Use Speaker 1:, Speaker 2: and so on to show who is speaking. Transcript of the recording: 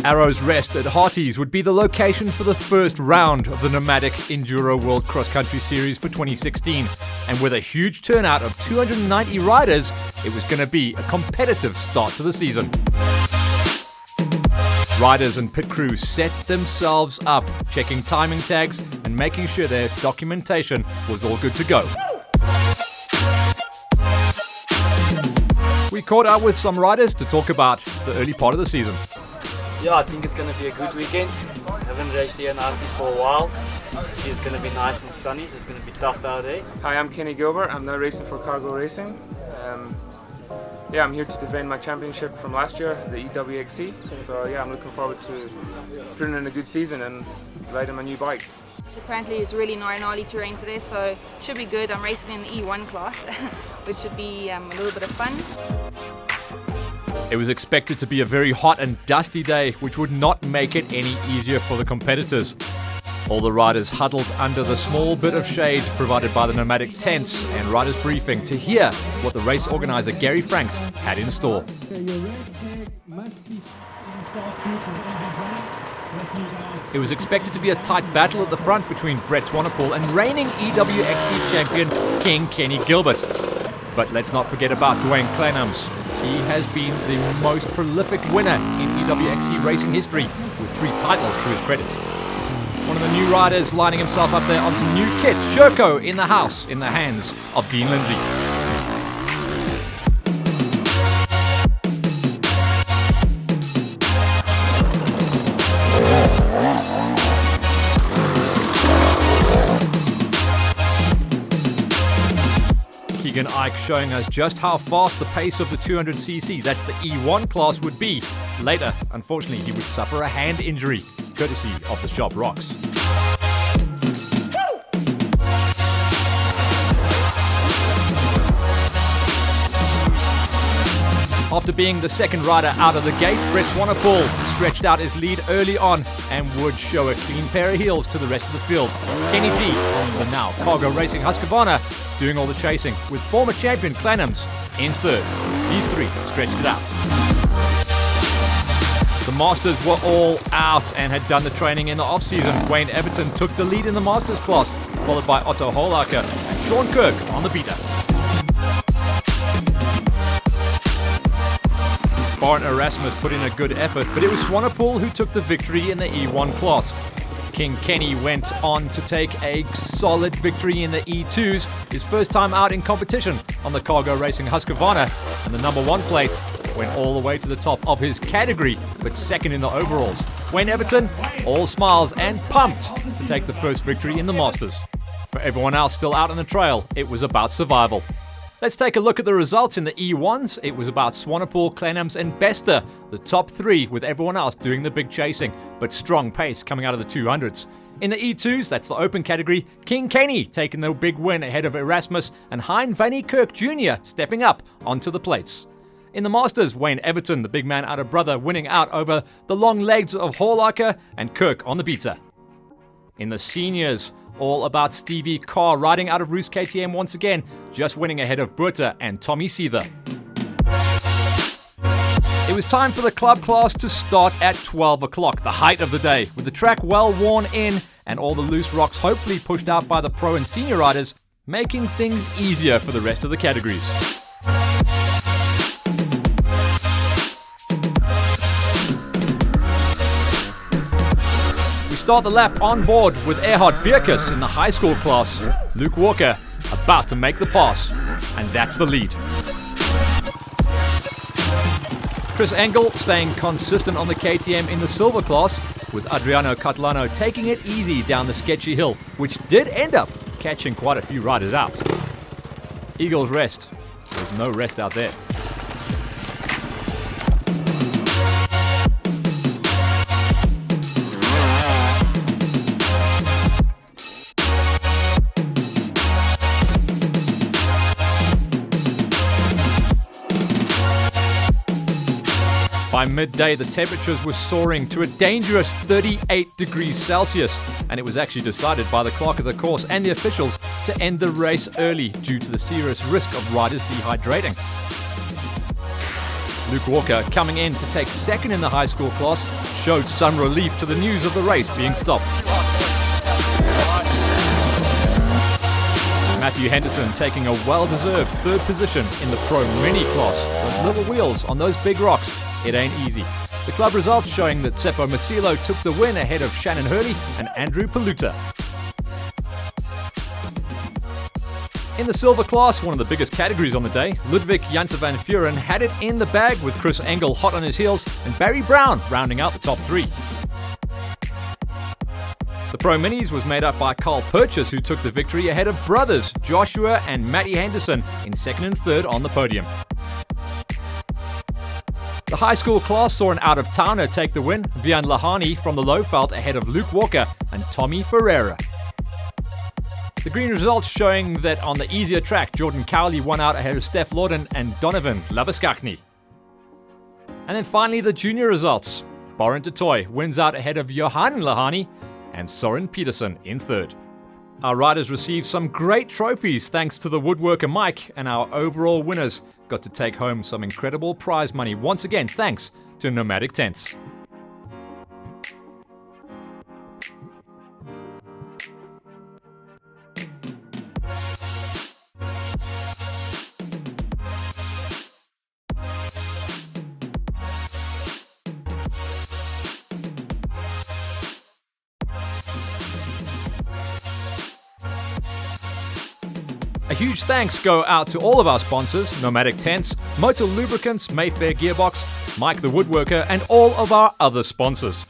Speaker 1: Arrow's Rest at Harties would be the location for the first round of the Nomadik Enduro World Cross Country Series for 2016. And with a huge turnout of 290 riders, it was going to be a competitive start to the season. Riders and pit crews set themselves up, checking timing tags and making sure their documentation was all good to go. We caught up with some riders to talk about the early part of the season.
Speaker 2: Yeah, I think it's going to be a good weekend. I haven't raced here in Artie for a while. It's going to be nice and sunny, so it's going to be tough out there.
Speaker 3: Hi, I'm Kenny Gilbert. I'm now racing for Cargo Racing. I'm here to defend my championship from last year, the EWXC. So I'm looking forward to putting in a good season and riding my new bike.
Speaker 4: Apparently it's really gnarly terrain today, so should be good. I'm racing in the E1 class, which should be a little bit of fun.
Speaker 1: It was expected to be a very hot and dusty day, which would not make it any easier for the competitors. All the riders huddled under the small bit of shade provided by the Nomadik tents and riders briefing to hear what the race organizer Gary Franks had in store. It was expected to be a tight battle at the front between Brett Swanepoel and reigning EWXC champion King Kenny Gilbert. But let's not forget about Dwayne Clenhams. He has been the most prolific winner in EWXC racing history with 3 titles to his credit. One of the new riders lining himself up there on some new kit. Sherco in the house, in the hands of Dean Lindsay. Keegan Ike showing us just how fast the pace of the 200cc, that's the E1 class, would be. Later, unfortunately, he would suffer a hand injury, courtesy of the sharp rocks. After being the second rider out of the gate, Brett Swanepoel stretched out his lead early on and would show a clean pair of heels to the rest of the field. Kenny G on the now Cargo Racing Husqvarna doing all the chasing, with former champion Clenhams in third. These 3 stretched it out. The Masters were all out and had done the training in the off-season. Wayne Everton took the lead in the Masters class, followed by Otto Holaker and Sean Kirk on the beater. Barn Erasmus put in a good effort, but it was Swanepoel who took the victory in the E1 class. King Kenny went on to take a solid victory in the E2s, his first time out in competition on the Cargo Racing Husqvarna, and the number 1 plate went all the way to the top of his category, but second in the overalls. Wayne Everton, all smiles and pumped to take the first victory in the Masters. For everyone else still out on the trail, it was about survival. Let's take a look at the results in the E1s. It was about Swanepoel, Clenhams and Bester, the top 3, with everyone else doing the big chasing, but strong pace coming out of the 200s. In the E2s, that's the open category, King Kenny taking the big win ahead of Erasmus and Hein Vanny Kirk Jr. stepping up onto the plates. In the Masters, Wayne Everton, the big man out of Brother, winning out over the long legs of Holaker and Kirk on the beater. In the seniors, all about Stevie Carr riding out of Roost KTM once again, just winning ahead of Buerta and Tommy Seether. It was time for the club class to start at 12 o'clock, the height of the day, with the track well worn in and all the loose rocks hopefully pushed out by the pro and senior riders, making things easier for the rest of the categories. Start the lap on board with Erhard Bierkes in the high school class. Luke Walker about to make the pass, and that's the lead. Chris Engel staying consistent on the KTM in the silver class, with Adriano Catalano taking it easy down the sketchy hill, which did end up catching quite a few riders out. Eagles Rest. There's no rest out there. By midday, the temperatures were soaring to a dangerous 38 degrees Celsius, and it was actually decided by the clerk of the course and the officials to end the race early due to the serious risk of riders dehydrating. Luke Walker coming in to take second in the high school class, showed some relief to the news of the race being stopped. Matthew Henderson taking a well-deserved third position in the Pro Mini class. Those little wheels on those big rocks, it ain't easy. The club results showing that Seppo Masilo took the win ahead of Shannon Hurley and Andrew Paluta. In the silver class, one of the biggest categories on the day, Ludwig Janse van Vuren had it in the bag with Chris Engel hot on his heels and Barry Brown rounding out the top three. The Pro Minis was made up by Carl Purchase, who took the victory ahead of brothers Joshua and Matty Henderson in second and third on the podium. The high school class saw an out-of-towner take the win, Vian Lahani from the Lowveld ahead of Luke Walker and Tommy Ferreira. The green results showing that on the easier track, Jordan Cowley won out ahead of Steph Lorden and Donovan Labuskachny. And then finally the junior results. Borin Totoy wins out ahead of Johan Lahani and Soren Peterson in third. Our riders received some great trophies thanks to the woodworker Mike, and our overall winners got to take home some incredible prize money once again thanks to Nomadik Tents. A huge thanks go out to all of our sponsors, Nomadik Tents, Motor Lubricants, Mayfair Gearbox, Mike the Woodworker, and all of our other sponsors.